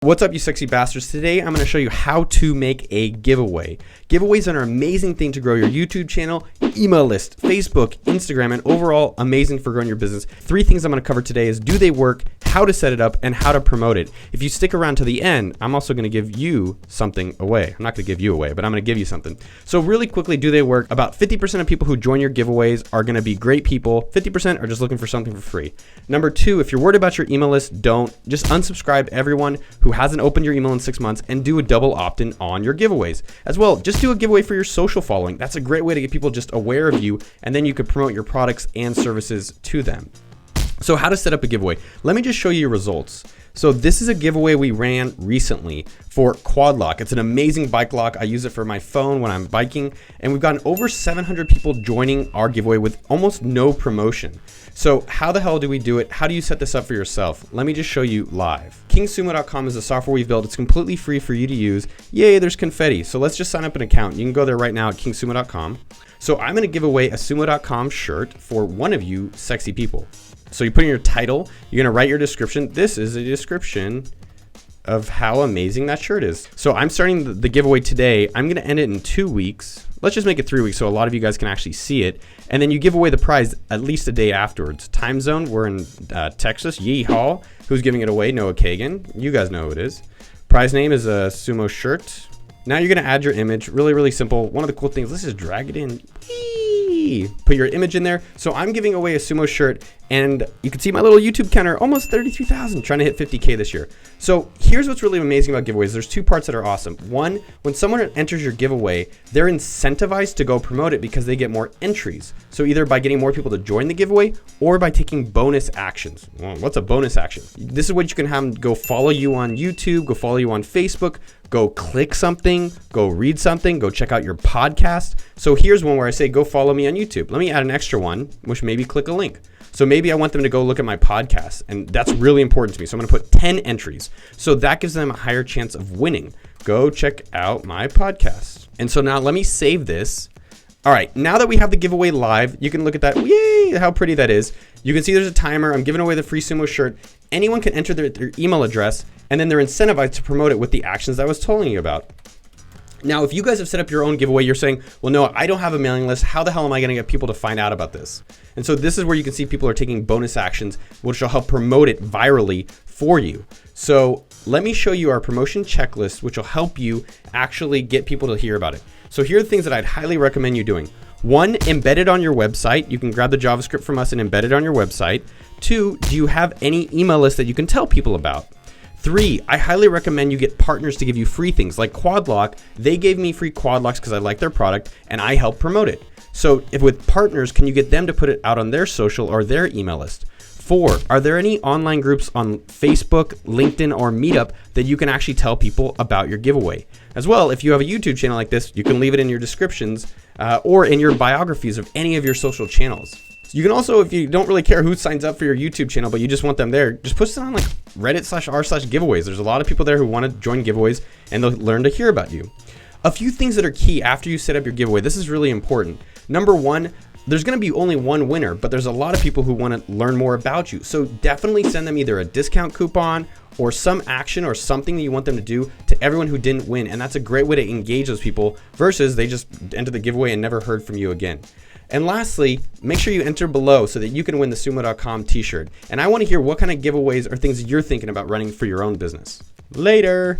What's up, you sexy bastards? Today, I'm going to show you how to make a giveaway. Giveaways are an amazing thing to grow your YouTube channel, email list, Facebook, Instagram, and overall amazing for growing your business. 3 things I'm going to cover today is do they work, how to set it up, and how to promote it. If you stick around to the end, I'm also going to give you something away. I'm not going to give you away, but I'm going to give you something. So really quickly, do they work? About 50% of people who join your giveaways are going to be great people. 50% are just looking for something for free. Number 2, if you're worried about your email list, don't. Just unsubscribe everyone who hasn't opened your email in 6 months and do a double opt-in on your giveaways. As well, just do a giveaway for your social following. That's a great way to get people just aware of you, and then you can promote your products and services to them. So how to set up a giveaway. Let me just show you your results. So this is a giveaway we ran recently for Quad Lock. It's an amazing bike lock. I use it for my phone when I'm biking, and we've gotten over 700 people joining our giveaway with almost no promotion. So how the hell do we do it? How do you set this up for yourself? Let me just show you live. KingSumo.com is the software we've built. It's completely free for you to use. Yay, there's confetti. So let's just sign up an account. You can go there right now at KingSumo.com. So I'm going to give away a Sumo.com shirt for one of you sexy people. So you put in your title, you're going to write your description. This is a description of how amazing that shirt is. So I'm starting the giveaway today. I'm going to end it in 2 weeks. Let's just make it 3 weeks so a lot of you guys can actually see it. And then you give away the prize at least a day afterwards. Time zone, we're in Texas. Yeehaw. Who's giving it away? Noah Kagan. You guys know who it is. Prize name is a sumo shirt. Now you're going to add your image. Really, really simple. One of the cool things, let's just drag it in. Whee! Put your image in there. So I'm giving away a sumo shirt, and you can see my little YouTube counter, almost 33,000, trying to hit 50K this year. So here's what's really amazing about giveaways. There's 2 parts that are awesome. One, when someone enters your giveaway, they're incentivized to go promote it because they get more entries. So either by getting more people to join the giveaway or by taking bonus actions. Well, what's a bonus action? This is what you can have them go follow you on YouTube, go follow you on Facebook, go click something, go read something, go check out your podcast. So here's one where I say, go follow me on YouTube. Let me add an extra one, which maybe click a link. So maybe I want them to go look at my podcast, and that's really important to me. So I'm going to put 10 entries. So that gives them a higher chance of winning. Go check out my podcast. And so now let me save this. All right, now that we have the giveaway live, you can look at that. Yay, how pretty that is. You can see there's a timer. I'm giving away the free sumo shirt. Anyone can enter their email address, and then they're incentivized to promote it with the actions that I was telling you about. Now, if you guys have set up your own giveaway, you're saying, well, no, I don't have a mailing list. How the hell am I going to get people to find out about this? And so this is where you can see people are taking bonus actions, which will help promote it virally for you. So let me show you our promotion checklist, which will help you actually get people to hear about it. So here are the things that I'd highly recommend you doing. 1, embed it on your website. You can grab the JavaScript from us and embed it on your website. 2, do you have any email list that you can tell people about? 3, I highly recommend you get partners to give you free things like Quad Lock. They gave me free Quad Locks because I like their product and I help promote it. So if with partners, can you get them to put it out on their social or their email list? 4, are there any online groups on Facebook, LinkedIn, or Meetup that you can actually tell people about your giveaway? As well, if you have a YouTube channel like this, you can leave it in your descriptions or in your biographies of any of your social channels. You can also, if you don't really care who signs up for your YouTube channel, but you just want them there, just post it on like Reddit/r/giveaways. There's a lot of people there who want to join giveaways, and they'll learn to hear about you. A few things that are key after you set up your giveaway. This is really important. Number 1, there's going to be only one winner, but there's a lot of people who want to learn more about you. So definitely send them either a discount coupon or some action or something that you want them to do to everyone who didn't win. And that's a great way to engage those people versus they just entered the giveaway and never heard from you again. And lastly, make sure you enter below so that you can win the Sumo.com t-shirt. And I want to hear what kind of giveaways or things you're thinking about running for your own business. Later.